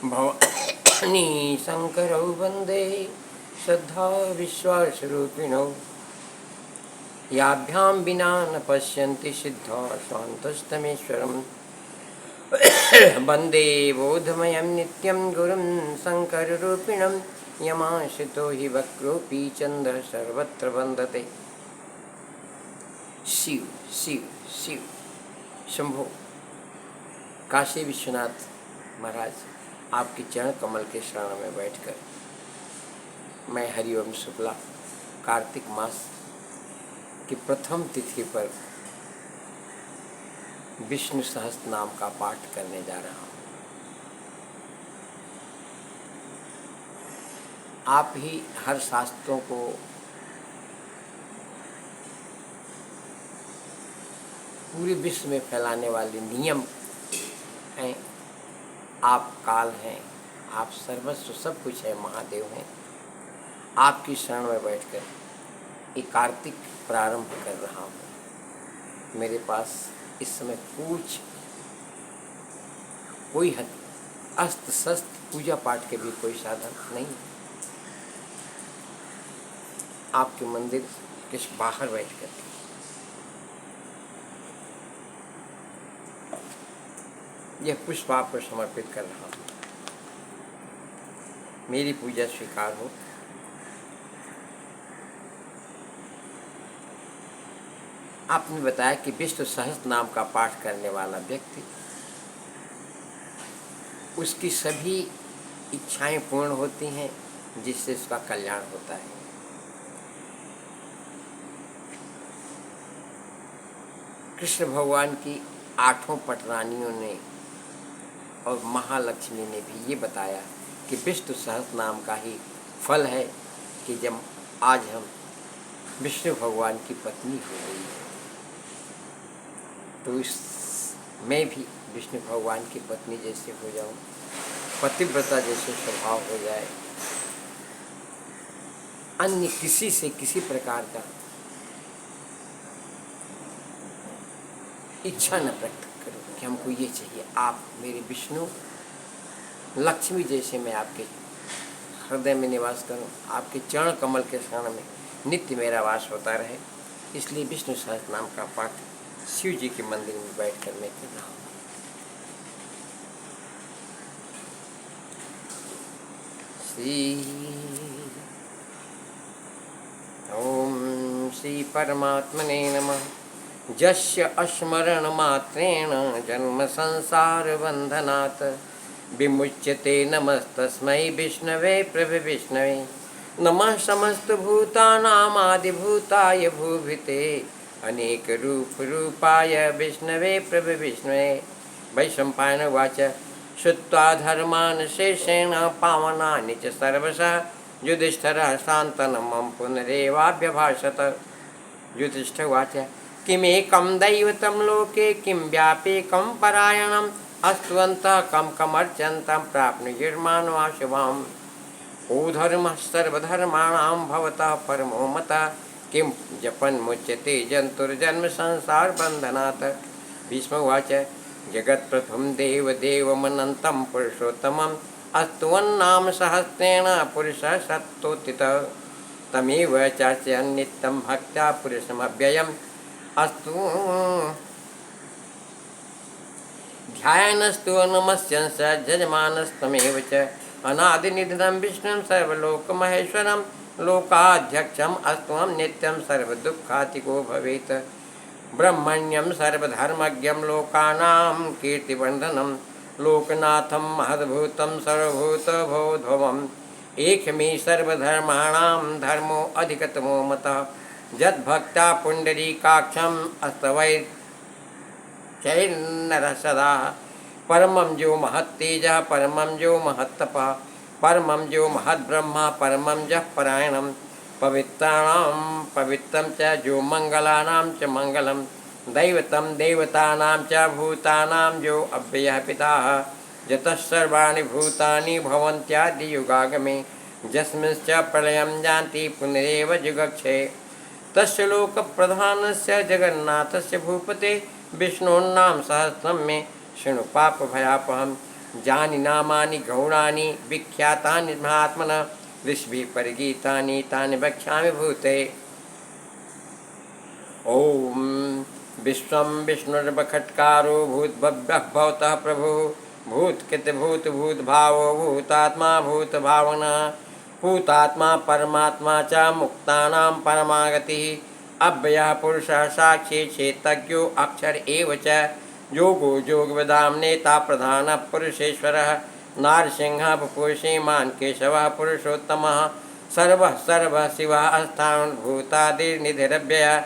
भवानी शंकरौ वंदे श्रद्धा विश्वासरूपिणौ याभ्यां विना न पश्यन्ति सिद्धा शान्तस्तमेश्वरम् वंदे बोधमयं नित्यं गुरुं शंकररूपिणं यमाश्रितो हि वक्रोऽपि चन्द्रः सर्वत्र वन्दते। शिव शिव शिव शंभो। काशी विश्वनाथ महाराज, आपके चरण कमल के शरण में बैठकर मैं हरिओम शुक्ला कार्तिक मास की प्रथम तिथि पर विष्णु सहस्त्र नाम का पाठ करने जा रहा हूँ। आप ही हर शास्त्रों को पूरे विश्व में फैलाने वाले नियम हैं। आप काल हैं, आप सर्वस्व सब कुछ है, महादेव हैं। आपकी शरण में बैठकर ये कार्तिक प्रारंभ कर रहा हूँ। मेरे पास इस समय कोई अस्त्र शस्त्र पूजा पाठ के भी कोई साधन नहीं है। आपके मंदिर के बाहर बैठकर यह पुष्प आपको समर्पित कर रहा हूँ। मेरी पूजा स्वीकार हो। आपने बताया कि विष्णु सहस्त्र नाम का पाठ करने वाला व्यक्ति, उसकी सभी इच्छाएं पूर्ण होती हैं, जिससे उसका कल्याण होता है। कृष्ण भगवान की 8 पटरानियों ने और महालक्ष्मी ने भी ये बताया कि विष्णु सहस्त्र नाम का ही फल है कि जब आज हम विष्णु भगवान की पत्नी हो गई है, तो मैं भी विष्णु भगवान की पत्नी जैसे हो जाऊं, पतिव्रता जैसे स्वभाव हो जाए, अन्य किसी से किसी प्रकार का इच्छा न प्रकट करो कि हमको ये चाहिए। आप मेरे विष्णु लक्ष्मी जैसे मैं आपके हृदय में निवास करूं, आपके चरण कमल के शरण में नित्य मेरा वास होता रहे। इसलिए विष्णु सहस्त्र नाम का पाठ शिव जी के मंदिर में बैठकर मैं कर रहा हूँ। ओम श्री परमात्मने नमः। जस्य अस्मरण मात्रेण जन्म संसार बंधनात् विमुच्यते नमस्तस्मै विष्णवे प्रभविष्णवे। नमः समस्त भूतानामादिभूताय भूभिते अनेक रूप रूपाय विष्णवे प्रभविष्णवे। वैशंपायन उवाच श्रुत्वा धर्मान् शेषेण पावनानि च सर्वशः युधिष्ठिरः शान्तनं पुनरेवाभ्यभाषत। युधिष्ठिर उवाच किमेकं दैवतं लोके किं व्यापेकं परायणम् अस्तुवन्तः कं कमर्चन्तं प्राप्नुयुर्मानवा शुभम्। ओ धर्मः सर्वधर्माणां भवतः परमो मतः किं जपन्मुच्यते जन्तुर्जन्म संसार बन्धनात्। भीष्म उवाच जगत्प्रभुं देवदेवमनन्तं पुरुषोत्तमम् अस्तुवन्नाम सहस्रेण पुरुषः सत्तोत्थितः तमेव चर्चयन् नित्यं भक्त्या पुरुषमव्ययम् अस्तु ध्यायनस्तु नमस्यंस जजमानस्तमेव च अनादिनिधनं विष्णुं सर्वलोकमहेश्वरं लोकाध्यक्षम् अस्त्वं नित्यं सर्वदुःखातिको भवेत्। ब्रह्मण्यं सर्वधर्मज्ञं लोकानां कीर्तिवर्धनं लोकनाथं महद्भूतं सर्वभूतभोधवम् एकमे सर्वधर्माणां धर्मो अधिकतमो मतः यद्भक्ता पुंडरीकाक्षम् अस्तवै चैर्नरः सदा। परमं जो महत्तेजः परमं जो महत्तपः परमं जो महद्ब्रह्मा परमं जः परायणं पवित्राणां पवित्रं च जो मंगलानां च मंगलं दैवतं देवतानां च भूतानां जो अव्ययः पिताः यतः सर्वाणि भूतानि भवन्त्यादियुगागमे यस्मिंश्च प्रलयं यान्ति पुनरेव जुगक्षे। तस्य लोकप्रधानस्य जगन्नाथस्य भूपते विष्णोन्नाम सहस्रं मे शृणु पापभयापहम् जानि नामानि गौणानि विख्यातानि महात्मना ऋषिभिः परिगीतानि तानि वक्ष्यामि भूते। ओम विश्वं विष्णुर्वखट्कारो भूतभव्यः भवतः प्रभुः भूतकृतभूतभूतभावो भूतात्मा भूतभावना भूतात्मा परमात्मा च मुक्तानां परमागतिः अव्ययः पुरुषः साक्षी चेतज्ञो अक्षर एव च योगो योगविदां नेता प्रधानः पुरुषेश्वरः नारसिंहः वपुः श्रीमान् केशवः पुरुषोत्तमः सर्वः सर्वः शिवः अस्थानभूतादिर्निधिरव्ययः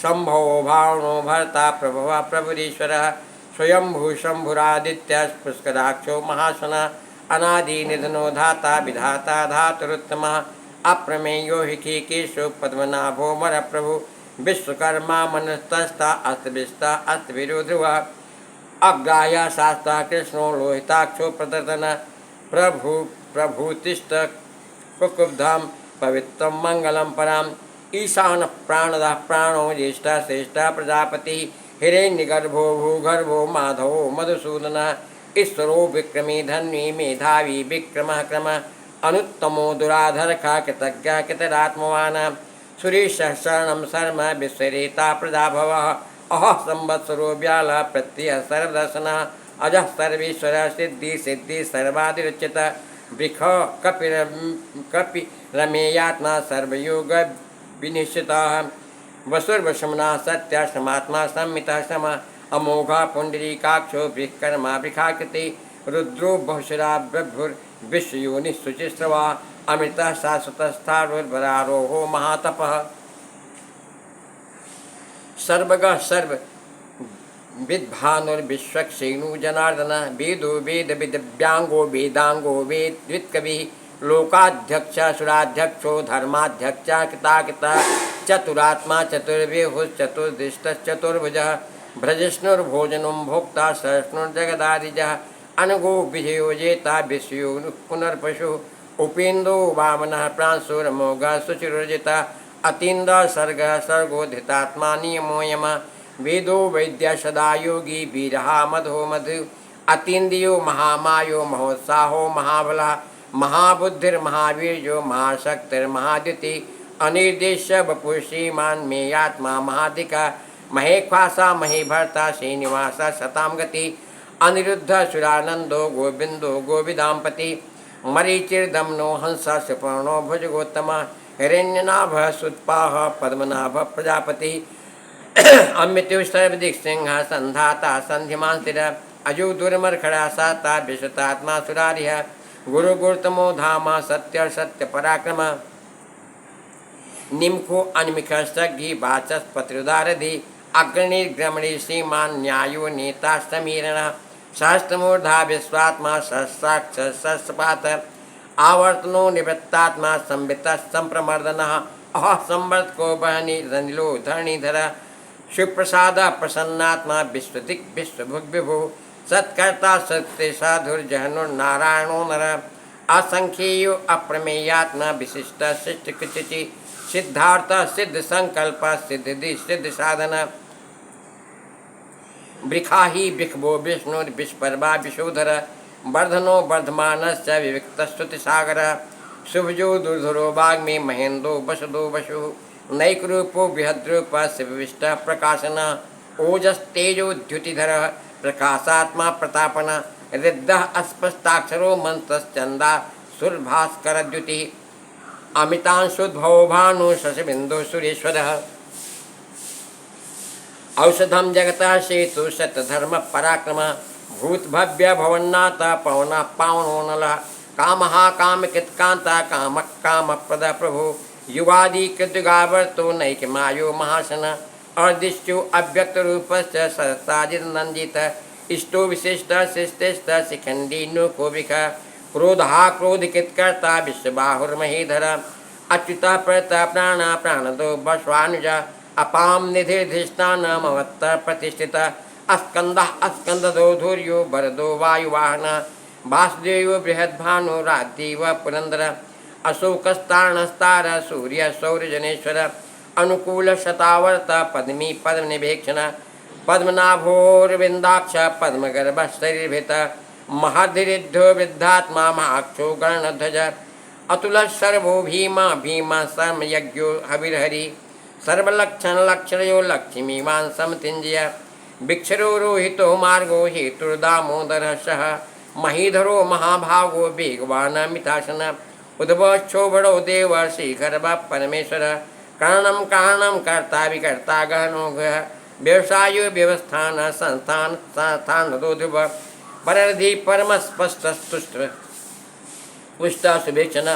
शंभो भावनो भर्ता प्रभव प्रभुरीश्वरः स्वयंभू शंभुरादित्य पुष्कराक्षो महासना अनादि निधनो धाता विधाता धातुरुत्तमः अप्रमेयो हिकेशो पद्मनाभो मर प्रभु विश्वकर्मा मनस्तस्ता अस्तविस्ता अस्तविरुध्रुवः अग्राह्य शास्ता कृष्णो लोहिताक्षो प्रदर्शन प्रभु प्रभुतिष्ठ कुकुब्धां पवित्रं मंगलम पराम ईशान प्राणदः प्राणो ज्येष्ठ श्रेष्ठ प्रजापति हिरण्यगर्भो भूगर्भो माधवो मधुसूदनः ईश्वरो विक्रमी धन्वी मेधावी विक्रमः क्रमः अनुत्तमो दुराधरखः कृतज्ञः कृतरात्मवान् सुरेशः शरणं शर्म विश्वरेता प्रजाभवः अहः संवत्सरो व्यालः प्रत्ययः सर्वदर्शनः अजः सर्वेश्वरः सिद्धि सिद्धि सर्वादिरुच्यतः वृख कपिरमेयात्मा सर्वयोग विनिश्चितः वसुर्वशमना सत्य समात्मा संमितः सम अमोघा पुंडरीकाक्षो बृहकर्मा बृखाकृति रुद्रो बहुशरा ब्रभ्युर्विश्वयोनिः शुचिस्रवा अमृतः शाश्वतस्थाणुर्वरारोहो महातपः सर्वगः सर्व विद्भानुर्विश्वक्षेणु जनार्दन वेदो वेद विद्व्यांगो वेदांगो वेद द्वित्कविः लोकाध्यक्ष सुराध्यक्षो धर्माध्यक्ष कृताकृत चतुरात्मा चतुर्व्यूहुश्चतुर्दृष्टश्चतुर्भुजः भ्रजिष्णुर्भोजनं भोक्ता सहिष्णुर्जगदादिजः अनगो विजयो जेता विषयो पुनर्पशुः उपेन्द्रो वामनः प्रांशुरमोघः शुचिर्जिता अतीन्द्र सर्गः सर्गो धृतात्मा नियमो यमः वेदो वैद्य सदा योगी वीरहा मधो मधु अतीन्द्रियो महामायो महोत्साहो महाबलः महाबुद्धिर्महावीर्यो महाशक्तिर्महाद्युति अनिर्देश्य वपुः श्रीमान् मेयात्मा महाधिका महेख्वासा महीभर्ता श्रीनिवास शतां गति अनिरुद्ध सुरानंदो गोविंदो गोविदाम्पति मरीचिर्दमनो हंस सुपर्णो भुजगोत्तम हिरण्यनाभ सुत्पाह पद्मनाभ प्रजापति अमृत्यु सर्वदिक् सिंह संधाता संधिमान स्थिर अजो दुर्मर्खड़ा साता विश्वतात्मा सुरारिह गुरु गुरुतमो धामा सत्य सत्य पराक्रम निम्खो अनिमिख सग्घी वाचस्पत्रुदारधि अग्रणी ग्रमणी श्रीमान न्यायो नेता समीरण सहस्त्रमूर्धा विश्वात्मा सहस्राक्ष सहस्रपात आवर्तनो निवृत्तात्मा संवित संप्रमर्दन अह संवर्तको बहनी रनिलो धरणीधर शिवप्रसाद प्रसन्नात्मा विश्वदिक् विश्वभुग्विभु सत्कर्ता सत्य साधुर्जहनुर्नारायणो नर असंख्येयो अप्रमेयात्मा विशिष्ट शिष्टकृचिति सिद्धार्थ सिद्ध संकल्प सिद्धि सिद्ध साधन वृखाही वृखभो विष्णुर्विश्वपर्वा विशोधर वर्धनो वर्धमानश्च विविक्तस्तुतिसागर शुभजो दुर्धरो वाग्मी महेन्द्रो वसुदो वसु नैकरूपो बृहद्रूप शिवविष्ट प्रकाशन ओजस्तेजो द्युतिधर प्रकाशात्मा प्रतापन रिद्धः अस्पष्टाक्षरो मंत्रश्चंदा सुरभास्करद्युति अमितांशुद्भवो भानु शशिबिंदु सुरेश्वरः औषधम जगतः सेतु सत्यधर्म पराक्रम भूतभव्य भवन्नाथ पवना पावनो नलः कामः कामकृत्कान्ता काम कामप्रद प्रभु युगादि कृतगावर्तो नैकमायो महासन अर्दिष्टो अव्यक्तरूपश्च सहस्राजिनन्दित इष्टो विशिष्ट शिष्टिष्ट शिखण्डी नुकोविक क्रोधः क्रोधकृत्कर्ता विश्वबाहुर्महीधर अच्युतः प्रतः प्राणा प्राणदो वश्वानुज अपां निधिर्धिष्ठानमवत्त प्रतिष्ठित अस्कंदः अस्कंदो धूर्यो वरदो वायुवाहन वासुदेव बृहद्भानु रात्रिव पुरंदर अशोकस्तारणस्तार सूर्य सौर्यजनेश्वर अनुकूल शतावर्त पद्मी पद्मनिभेक्षण पद्मनाभोर्विंदाक्ष पद्मगर्भ शरीरभित महाधीरिद्धो वृद्धात्मा महाक्षो गणध्वज अतुल सर्वो भीमा भीमा सर्वयज्ञो हविर्हरि सर्वलक्षण लक्षणयो लक्ष्मीवान् समतिञ्जय भिक्षरो रोहितो मार्गो हेतुर्दामोदरः सः महीधरो महाभागो वेगवान् मितासन उद्भवक्षोभणो देवर्षि गर्भ परमेश्वर कारणं कारणं कर्ता विकर्ता गहनो गः व्यवसायो व्यवस्थान संस्थान संस्थान ध्रुव परधि परम स्पष्टस्तुष्ट पुष्टा सुभेक्षण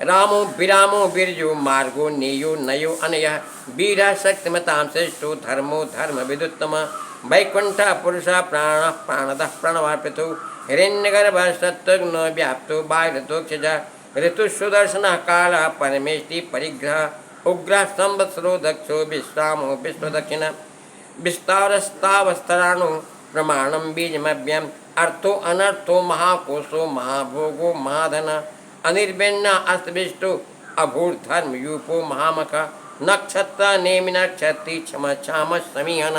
रामो विरामो बिरजो मार्गो नेयो नयो अनयः वीर शक्तिमतां श्रेष्ठो धर्मो धर्म विदुत्तम वैकुंठ पुरुष प्राण प्राणदः प्रणवार्पितो हिरण्यगर्भ सत्त्वग्नो व्याप्तो बाह्यतोक्षज ऋतु सुदर्शन काल परमेष्टि परिग्रह उग्र संवत्सरो दक्षो विश्रामो विश्वदक्षिण विस्तारस्तावस्तराणो प्रमाणं बीजमव्यम अर्थो अनर्थो महाकोशो महाभोगो महाधन अनिर्भिन्न अस्तविष्टो अभूर्धर्म यूपो महामख नक्षत्र नेमि नक्षत्री क्षम क्षाम समीहन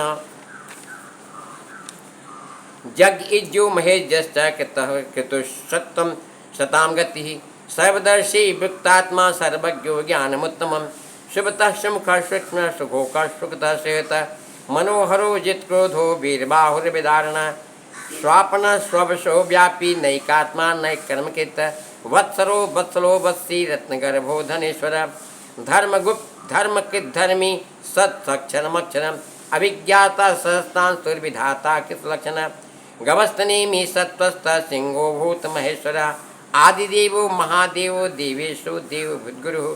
जग इज्जो महेश कृतु सत्यम शताम गति सर्वदर्शी वृत्तात्मा सर्वज्ञो ज्ञानमुत्तमं शुभतः सुमुख सूक्ष्म सुखोकर सुखतः सेहत मनोहरो जित्क्रोधो वीरबाहुर्विदारण स्वापन स्ववशो व्यापी नैकात्मा नैकर्मकृत वत्सरो वत्सलो वत्सी रत्नगर्भो धनेश्वर धर्मगुप्त धर्मकृत धर्मी सत्सक्षरमक्षरम अभिज्ञाता सहस्तान सुरविधाता कृतलक्षण गवस्तनेमि सत्त्वस्थ सिंहो भूत महेश्वर आदिदेवो महादेवो देवेशो देव भूतगुरु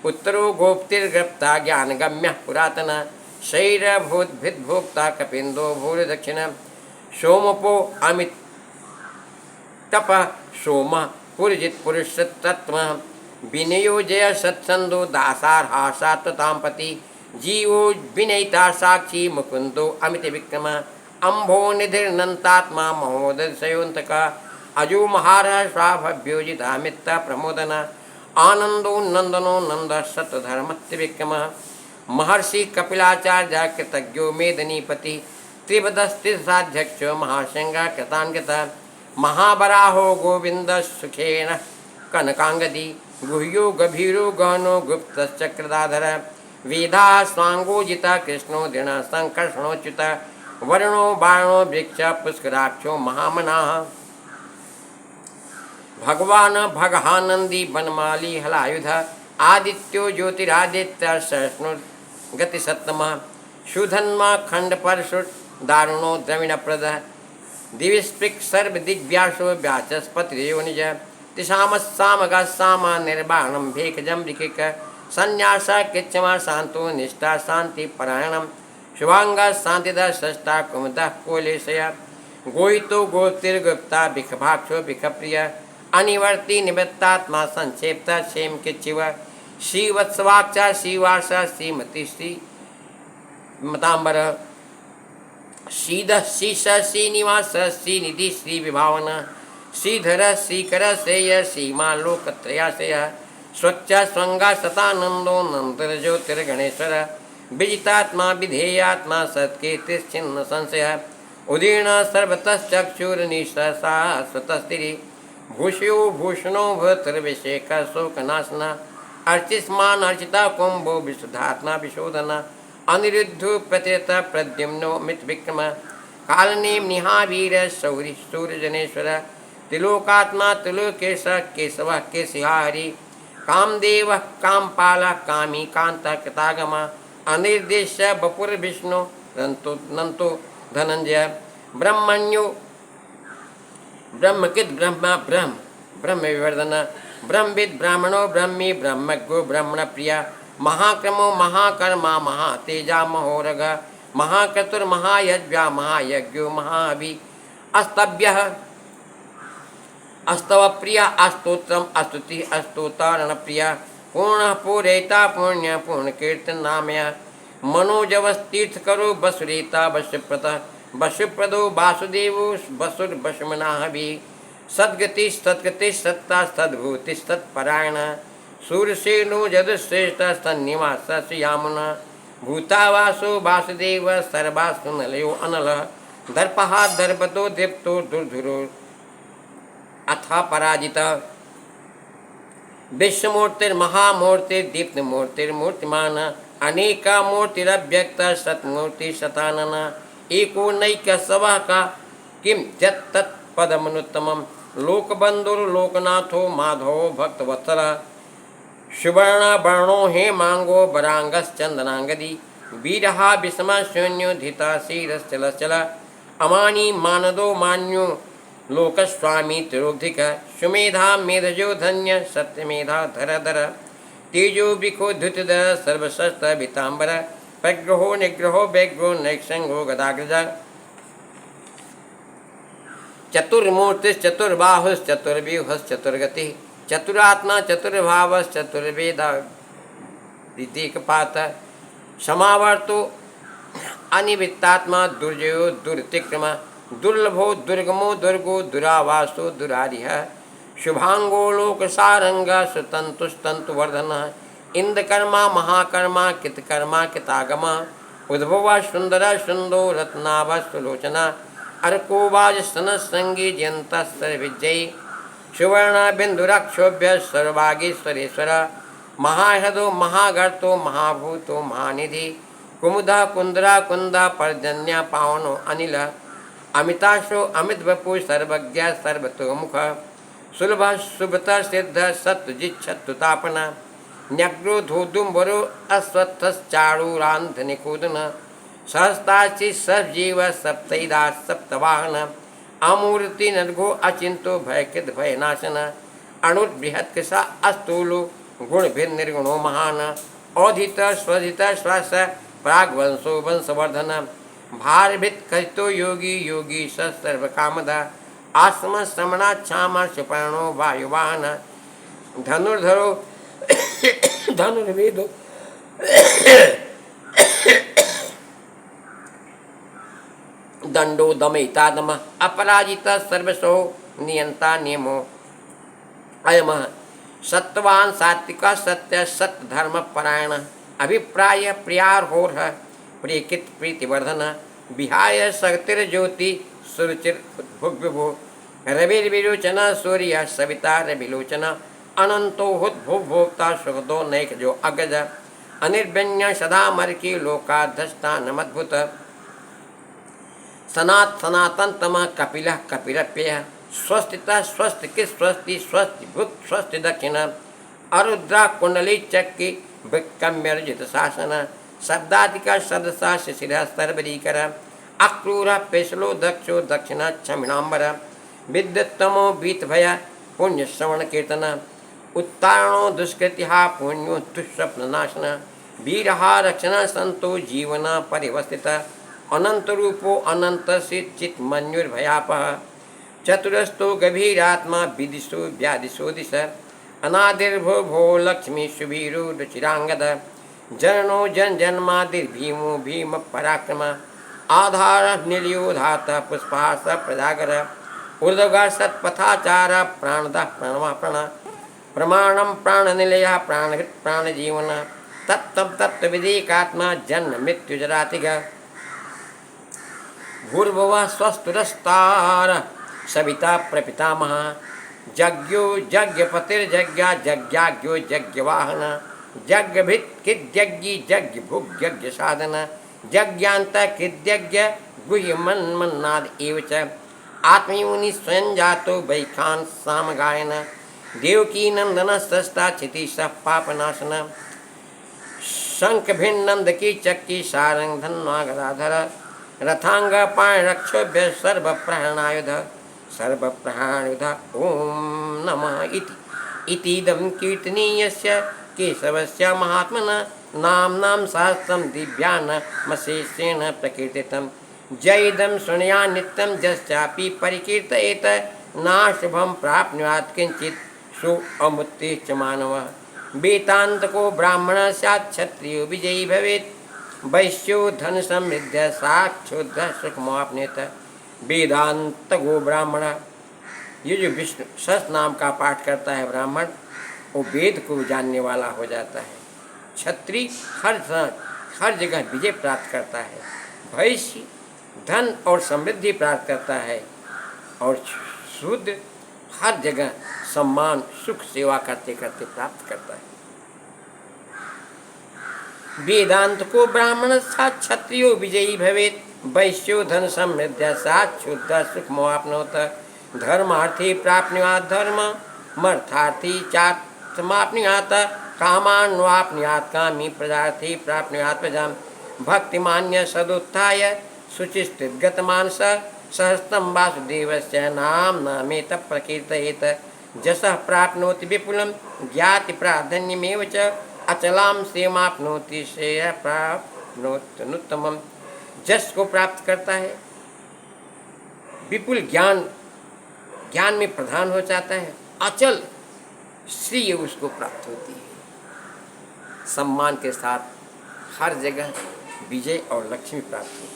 उत्तरो गोप्तिर्गप्ता ज्ञानगम्य पुरातन शैरभूतभिद्भोक्ता कपिंदो भूरिदक्षिण सोमपो अमित तप सोम पुरजित पुरुष तत्व विनयो जय सत्संदो दासारहासात्तांपति जीवो विनयिता साक्षी मुकुंदो अमित विक्रम अम्भो निधिर्नंतात्मा महोदय अजो महारह स्वाभव्योजिता मित्ता प्रमोदन आनंदो नंदनो नंद सतधर्म त्रिविक्रम महर्षि कपिलाचार्य कृतज्ञो मेदनीपति त्रिपदस्थिसाध्यक्ष महाशंगा कृतान्वित महाबराहो गोविंद सुखेन कनकांगदी गुह्यो गभीरो गहनो गुप्त चक्रदाधर वेदा स्वांगोजिता कृष्णो दृढ़ संकर्षणोच्युत वर्णो बाणो वृक्ष पुष्कराक्षो महामनाः भगवान भगहानंदी बनमाली हलायुध आदित्यो ज्योतिरादित्य सहिष्णु गति सत्तम सुधन्मा खंड परशु दारुणो द्रविण प्रद दिविस्पृक् सर्व दिग्व्यासो व्याचस्पतिरेव निज तिसामस्सामगा सामा निर्बाणम भेकजम विकिक संन्यास किच्चमा शांतो निष्ठा शांति परायणम शुभांगा शांतिदा षष्ठा कुमुदा कोलेशया गोहितो गोप्तिर्गुप्ता भिखभाक्षो भिखप्रिय अनिवर्ति निवृत्तात्मा संक्षेप्ता क्षेम किच्चिव श्रीवत्सवाक्षा श्रीवासा श्रीमती श्री मतांबर श्रीध श्रीश श्रीनिवास श्रीनिधि श्री विभावन श्रीधर श्रीकर श्रेय श्रीमालोकत्रयाशय स्वच्छ स्वंगा सतानंदो नंदर ज्योतिर्गणेश्वर विजितात्मा विधेयात्मा सत्कीर्तिश्चिन्न संशय उदीर्ण सर्वतश्चक्षुर्निशसा स्वतस्तिरि भूष्यो भूषणो भूतर्विषेक शोकनाशना अर्चिस्मान अर्चिता कुंभो विशुद्धात्मा विशोधना अनिरुद्धो प्रतिरत प्रद्युम्नो मित विक्रम कालनेम निहावीर शौरी सूर्यजनेश्वर त्रिलोकात्मा त्रिलोकेश केशव केशिहारी कामदेव कामपाल कामी कांत कृतागमा अनिर्देश बपुर विष्णु नंतो धनंजय ब्रह्मण्यो ब्रह्मकिद ब्रह्मा ब्रह्म ब्रह्म विवर्धन ब्रह्मविद ब्राह्मणो ब्रह्मी ब्रह्मज्ञो ब्रह्मण प्रिया महाक्रमो महाकर्मा महातेजा महोरग महाक्रतुर महायज्ञा महायज्ञो महाअभि अस्तभ्यः अस्तव प्रिया अस्तोत्रम अस्तुति अस्तोतारण प्रिया पूर्ण पूरेता पुण्य पूर्ण कीर्तन नामया मनोजवस्तीर्थ करो बसुरेता वशुप्रत वशुप्रदो वासुदेवो वसुर वशुमनाभि सद्गति सद्गति सत्ता सद्भूति सत्परायण सूर्यसेनो जदुश्रेष्ठ सन्निवास श्रीयामुना भूतावासो वासुदेव सर्वासु नलयो अनल दर्पहा दर्पतो दीप्तो दुर्धुरो अथ पराजित विश्वमूर्तिर्महामूर्तिर्दीप्तमूर्तिर्मूर्तिमान अनेका मूर्तिरव्यक्त सत्मूर्ति शतानन एको नैक सवः का किम यत्तत्पदमनुत्तमं लोकबंधुर्लोकनाथो माधवो भक्तवत्सल सुवर्णवर्णो हेमांगो वरांगश्चंदनांगदी वीरहा विषमा शून्यो धिता शीरश्चलश्चल अमानी मानदो मान्यो लोकस्वामी तिरोधिक सुमेधा मेधजो धन्य सत्यमेधा धरधर तेजो बिको धुतधर सर्वशस्त्र वितांबर प्रग्रहो निग्रहो व्यग्रो नैक्षंगो गदाग्रज चतुर्मूर्तिश्चतुर्बाहुश्चतुर्व्यूहश्चतुर्गति चतुरात्मा चतुर्भावश्चतुर्वेदा विधिकपात समावर्तो अनिवृत्तात्मा दुर्जयो दुर्तिक्रम दुर्लभो दुर्गमो दुर्गो दुरावासो दुरारिह शुभांगो लोकसारंग सुतंतुस्तंतुवर्धन इंद्रकर्मा महाकर्मा कृतकर्मा कृतागमा उद्भवा सुंदर सुंदो रत्नाभ सुलोचना अर्कोवाज सन संगी जयंता सर्विजयी सुवर्ण बिंदुरक्षोभ्य सर्वागीश्वरेश्वर महाहृदो महागर्तो महाभूतो महानिधि कुमुदा कुंदरा कुंदा पर्जन्या पावनो अनिल अमिताशो अमित वपु सर्वज्ञ सर्वतोमुख सुलभ सुभता सिद्ध सत्जिच्छत्तुतापना न्यग्रो धोदुम्बरो अश्वत्थश्चारूरान्धनिकूदन सहस्ताचि सजीव सप्तैदा सप्तवाहन अमूर्ति नर्घो अचिंतो भयकृत भयनाशन अणुर्बृहत्कसा अस्तूलो गुणभिर्निर्गुणो महान औधित स्वधित श्वास प्राग्वंशो वंशवर्धन भारभित कथितो योगी योगी सर्वकामदा आत्म श्रमणाक्षाम सुपर्णो वायुवाहन धनुर्धरो धनुर्वेदो दंडो दमयिता दम अपराजिता सर्वसो नियंता नियमो अयम सत्वान सात्विका सत्य सत्य धर्म परायण अभिप्राय प्रियार्होर प्रियकृत प्रीतिवर्धन विहाय शक्तिर्ज्योति सुरुचिर भुग्विभो रविर्विलोचन सूर्य सविता रविलोचन अनंतो हुद्भुभोक्ता सुखदो नैक जो अगज अनिर्व्यन्य सदा मर्की लोकाधष्टानमद्भुत सनातन तम कपिल कपिरप्य स्वस्तिता स्वस्ति स्वस्ति स्वस्ति भूत स्वस्ति दक्षिण अरुद्रा कुंडली चक्की विक्रम्यर्जित शासन शब्दादिका सदसा शिशिर सर्वरीकर अक्रूर पेशलो दक्षो दक्षिण क्षमिणांबर विद्युत्तमो बीत भय पुण्य श्रवण कीर्तन उत्तारणो दुष्कृतिहा पुण्यो दुष्स्वप्न नाशन वीरहा रक्षण संतो जीवन परिवस्थित अनंत रूपो अनंत चित मन्युर्भयापह चतुरस्तो गभीरात्मा विदिशो व्यादिशो दिश अनादिर्भो भो लक्ष्मी सुवीरो रुचिरांगद जनो जन जन्मादिर्भीमो भीम पराक्रम आधार निलयोधात पुष्पास प्रजागर ऊर्ध्वगा सत्पथाचार प्राणदा प्रणवा प्रण प्रमाणम प्राणनिलय प्राणहृत प्राणजीवन तत्व तत्विदेकात्मा जन्म मृत्युजरातिग भूर्भुव स्वस्तुरस्तार सविता प्रपितामह यज्ञो यज्ञपतिर्यज्ञा यज्ञाज्ञो यज्ञवाहन यज्ञभित किद्यज्ञी यज्ञ भुग यज्ञ साधन यज्ञांत किद्यज्ञ गुह्य मन्नाद एव च आत्मयोनि स्वयं जातो वैखान सामगायन देवकी नंदन सस्ता क्षितिश पापनाशन शंख भिन्नंद की चक्की सारंग धन्वा गदाधर रथांग पाण रक्षोभ्य सर्वप्रहरणायुध सर्वप्रहरणायुध ओम नमः इतीदं कीर्तनीयस्य केशवस्य महात्मना नाम सहस्रं दिव्यानमशेषेण प्रकीर्तितं जयदं शृणुया नित्यं यश्चापि परिकीर्तयेत नाशुभं प्राप्नुयात् किंचित् सुअमुत्तिश्च मानवः वेदान्तको ब्राह्मणः स्यात् क्षत्रियो विजयी भवेत् वैश्यो धन समृद्ध साक्षुद्ध सुखमाप्नेत वेदांत गो ब्राह्मण। ये जो विष्णु सहस्र नाम का पाठ करता है ब्राह्मण वो वेद को जानने वाला हो जाता है। क्षत्रिय हर जगह विजय प्राप्त करता है, वैश्य धन और समृद्धि प्राप्त करता है और शूद्र हर जगह सम्मान सुख सेवा करते करते प्राप्त करता है। वेदांत को ब्राह्मण साथ क्षत्रियो विजयी भवेत, वैश्यो धन समृद्ध साथ शुद्ध सुख मोहापनोत, धर्मार्थी प्राप्नुयात् धर्म, मर्थार्थी चात्माप्नुयात् कामान्वाप्नुयात् कामी, प्रजार्थी प्राप्नुयात् प्रजाम, भक्तिमान्य सदुत्थाय शुचिस्थित गतमानस, सहस्तं वासुदेवस्य नाम नामेत प्रकीर्तयेत, जसः प्राप्नोति विपुलं ज्ञाति प्राधान्यमेव च, अचलाम सेमाप्नोति श्रेय प्राप्नोत्तमम। जस को प्राप्त करता है, विपुल ज्ञान, ज्ञान में प्रधान हो जाता है, अचल श्रेय उसको प्राप्त होती है, सम्मान के साथ हर जगह विजय और लक्ष्मी प्राप्त होती है।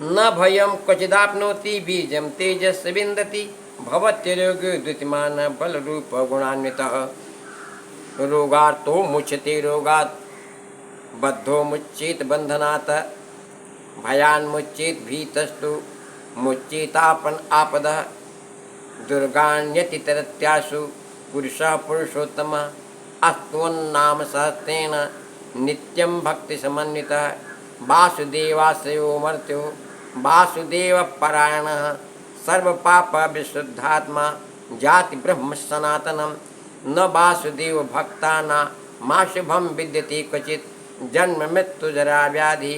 न भयम क्वचिदाप्नोति बीजम तेजस विन्दति, भवत्यरोग्यो द्युतिमान बल रूप गुणान्वितः, रोगार्तो मुच्यते रोगात् बद्धो मुच्येत बंधनात्, भयान्मुच्येत भीतस्तु मुच्येतापन आपदः, दुर्गान्यति तरत्यासु पुरुषः पुरुषोत्तमः, अस्तुन्नाम सहस्रेण नित्यं भक्ति समन्वितः, वासुदेवाश्रयो मर्त्यो वासुदेव परायणः, सर्व पाप विशुद्धात्मा जाति ब्रह्म सनातनम, न वासुदेव भक्ताना मा शुभम विद्यते क्वचित्, जन्म मृत्यु जरा व्याधि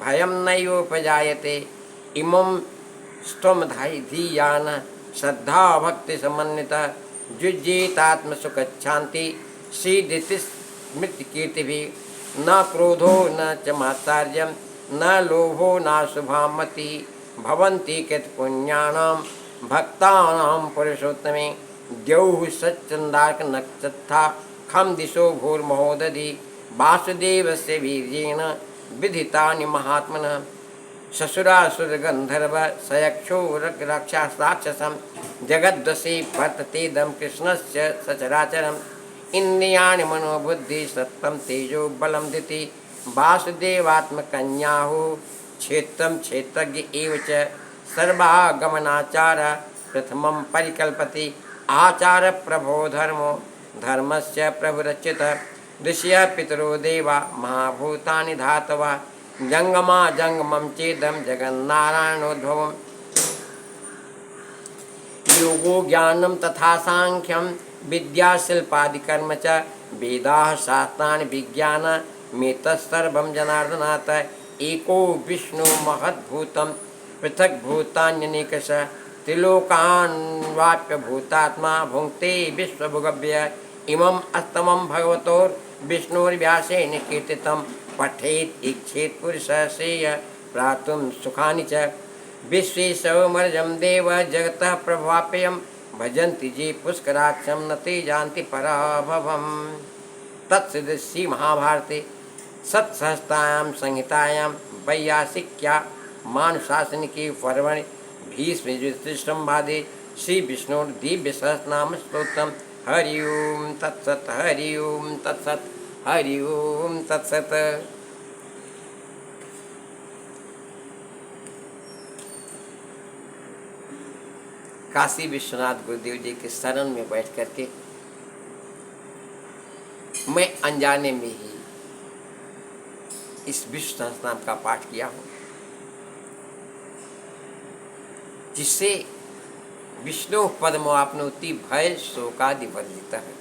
भयम नैवोपजायते, इमं स्तम धीयान श्रद्धा भक्ति समन्वितः, जुज्येतात्म सुखच्छान्ति सीदिति स्मृति कीर्तिभिः, न क्रोधो न च मात्सर्यं न लोभो न शुभामति, भवन्ति कृत पुण्यानां भक्तानां पुरुषोत्तमे, द्यौः सच्चन्दार्क नक्षत्था खम दिशो भूर्महोदधि, वासुदेवस्य वीर्येण विधितानि महात्मनः, ससुरासुर गंधर्व सयक्षो रक्षास राक्षसं, जगद्वशी वर्ततेदं कृष्णस्य सचराचरम्, इंद्रियाणि मनोबुद्धि सत्तं तेजो बलं धृति, वासुदेवात्मकन्याहुः क्षेत्रं क्षेत्रज्ञ एव च, सर्वागमनाचार प्रथमं परिकल्पति, आचार प्रभो धर्मो धर्मस्य प्रभुरच्युतः, ऋषयः पितरो देवा महाभूतानि धातवः, जंगमा जंगमं चेदं जगन्नारायणोद्भवम्, योगो ज्ञानं तथा सांख्यं विद्या शिल्पादिकर्म च, वेदाः शास्त्राणि विज्ञानमेतत्सर्वं जनार्दनात्, एको विष्णु महद्भूतं पृथक् भूतान्यनेकशः, त्रिलोकान्वाप्य भूतात्मा भुङ्क्ते विश्वभुगव्य, इमम् अस्तमं भगवतोर्विष्णोर्व्यासेन कीर्तितं, पठेत् इच्छेत् पुरुषः श्रेयः प्राप्तुं सुखानि च, विश्वेशमर्जं देव जगतः प्रभाप्यं, भजन्ति ये पुष्कराक्षं न ते जानति पराभवम्। तत्सदृशी महाभारते सत्सहस्रायां संहितायां वैयासिक्या मानुशासनिके पर्वणि भीष्मयुधिष्ठिरसंवादे श्री विष्णोर् दिव्य सहस्रनाम स्तोत्रम्। हरि ओम तत्सत्, हरि ओम तत्सत्, हरि ओम तत्सत्। काशी विश्वनाथ गुरुदेव जी के शरण में बैठ करके मैं अनजाने में ही इस विष्णु सहस्रनाम का पाठ किया हूँ, जिससे विष्णु पद्मवाप्नोति भय शोकादि वर्जित है।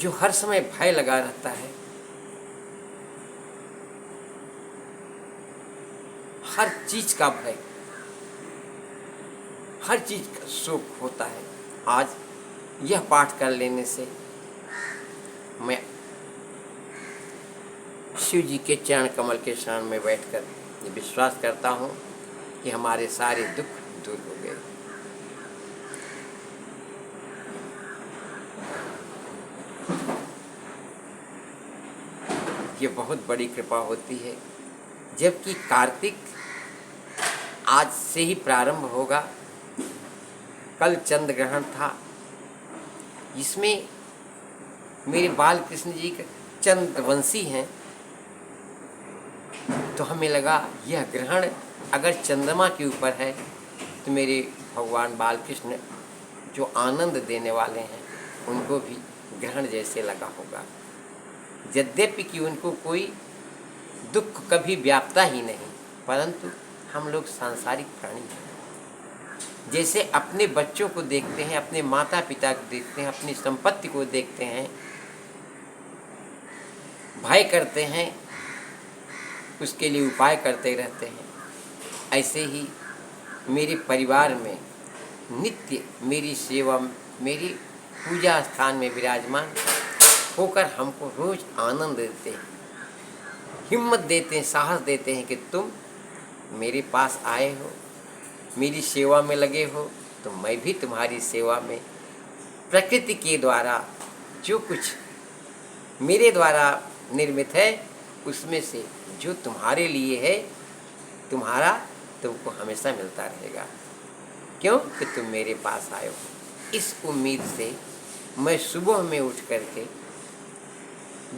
जो हर समय भय लगा रहता है, हर चीज का भय, हर चीज का शोक होता है, आज यह पाठ कर लेने से मैं शिव जी के चरण कमल के शरण में बैठकर ये विश्वास करता हूँ कि हमारे सारे दुख दूर हो गए। ये बहुत बड़ी कृपा होती है, जबकि कार्तिक आज से ही प्रारंभ होगा। कल चंद्र ग्रहण था, इसमें मेरे बाल कृष्ण जी के चंद्रवंशी हैं, तो हमें लगा यह ग्रहण अगर चंद्रमा के ऊपर है तो मेरे भगवान बालकृष्ण जो आनंद देने वाले हैं उनको भी ग्रहण जैसे लगा होगा, यद्यपि कि उनको कोई दुख कभी व्यापता ही नहीं, परंतु हम लोग सांसारिक प्राणी हैं। जैसे अपने बच्चों को देखते हैं, अपने माता पिता को देखते हैं, अपनी संपत्ति को देखते हैं, भय करते हैं, उसके लिए उपाय करते रहते हैं, ऐसे ही मेरे परिवार में नित्य मेरी सेवा, मेरी पूजा स्थान में विराजमान होकर हमको रोज आनंद देते हैं, हिम्मत देते हैं, साहस देते हैं कि तुम मेरे पास आए हो, मेरी सेवा में लगे हो, तो मैं भी तुम्हारी सेवा में प्रकृति के द्वारा जो कुछ मेरे द्वारा निर्मित है उसमें से जो तुम्हारे लिए है, तुम्हारा तुमको हमेशा मिलता रहेगा, क्यों कि तुम मेरे पास आए हो। इस उम्मीद से मैं सुबह में उठ करके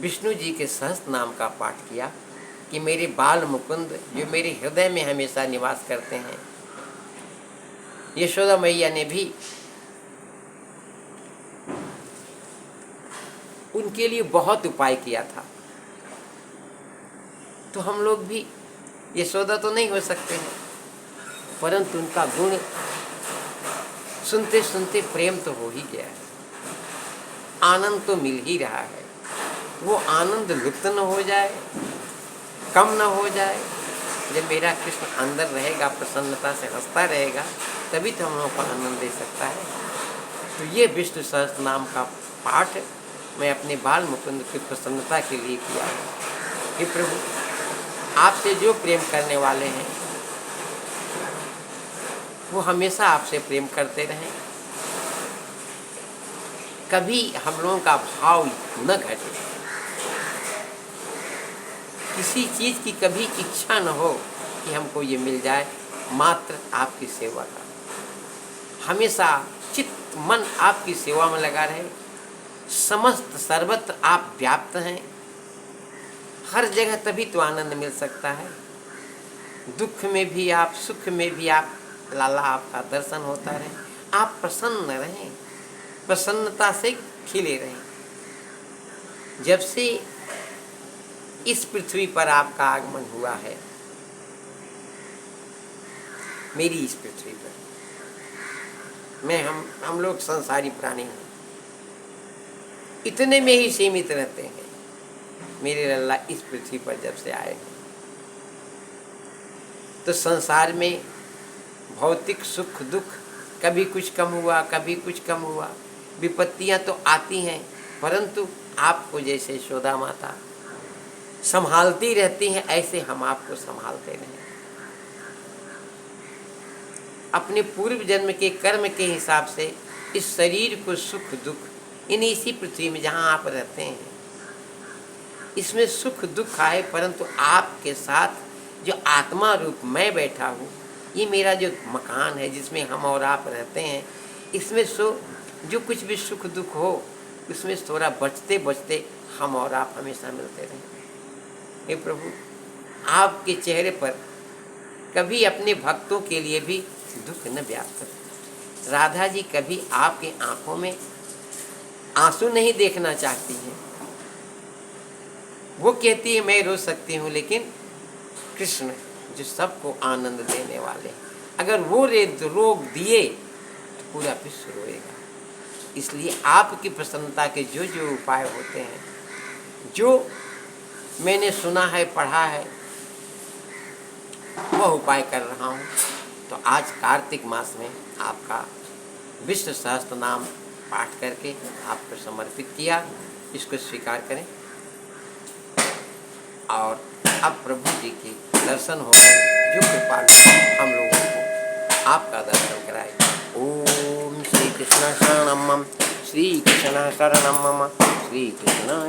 विष्णु जी के सहस्त्र नाम का पाठ किया कि मेरे बाल मुकुंद जो मेरे हृदय में हमेशा निवास करते हैं, यशोदा मैया ने भी उनके लिए बहुत उपाय किया था, तो हम लोग भी यशोदा तो नहीं हो सकते हैं, परंतु उनका गुण सुनते सुनते प्रेम तो हो ही गया है, आनंद तो मिल ही रहा है। वो आनंद लुप्त न हो जाए, कम न हो जाए। जब मेरा कृष्ण अंदर रहेगा, प्रसन्नता से हंसता रहेगा, तभी तो हम लोगों को आनंद दे सकता है। तो ये विष्णु सहस्त्र नाम का पाठ मैं अपने बाल मुकुंद की प्रसन्नता के लिए किया है कि प्रभु आपसे जो प्रेम करने वाले हैं वो हमेशा आपसे प्रेम करते रहें, कभी हम लोगों का भाव न घटे, किसी चीज़ की कभी इच्छा न हो कि हमको ये मिल जाए, मात्र आपकी सेवा का हमेशा चित्त मन आपकी सेवा में लगा रहे। समस्त सर्वत्र आप व्याप्त हैं, हर जगह, तभी तो आनंद मिल सकता है। दुख में भी आप, सुख में भी आप, लाला आपका दर्शन होता रहे, आप प्रसन्न रहें, प्रसन्नता से खिले रहें। जब से इस पृथ्वी पर आपका आगमन हुआ है, मेरी इस पृथ्वी पर, मैं हम लोग संसारी प्राणी हैं, इतने में ही सीमित रहते हैं। मेरे लल्ला इस पृथ्वी पर जब से आए हैं तो संसार में भौतिक सुख दुख कभी कुछ कम हुआ, कभी कुछ कम हुआ, विपत्तियां तो आती हैं, परंतु आपको जैसे यशोदा माता संभालती रहती हैं, ऐसे हम आपको संभालते रहें। अपने पूर्व जन्म के कर्म के हिसाब से इस शरीर को सुख दुख, इन इसी पृथ्वी में जहाँ आप रहते हैं, इसमें सुख दुख आए, परंतु आपके साथ जो आत्मा रूप मैं बैठा हूँ, ये मेरा जो मकान है जिसमें हम और आप रहते हैं, इसमें जो कुछ भी सुख दुख हो, उसमें थोड़ा बचते बचते हम और आप हमेशा मिलते रहें। हे प्रभु, आपके चेहरे पर कभी अपने भक्तों के लिए भी दुख न व्याप्त। राधा जी कभी आपके आंखों में आंसू नहीं देखना चाहती हैं, वो कहती है मैं रो सकती हूँ, लेकिन कृष्ण जो सबको आनंद देने वाले, अगर वो रोक दिए तो पूरा विश्व रोएगा। इसलिए आपकी प्रसन्नता के जो जो उपाय होते हैं, जो मैंने सुना है, पढ़ा है, वह उपाय कर रहा हूँ। तो आज कार्तिक मास में आपका विष्णु सहस्त्र नाम पाठ करके आपको समर्पित किया, इसको स्वीकार करें। और अब प्रभु जी के दर्शन हो गए, जो कृपालु हम लोगों को आपका दर्शन कराए। ओम श्री कृष्ण शरणम मम, श्री कृष्ण शरणम मम, श्री कृष्ण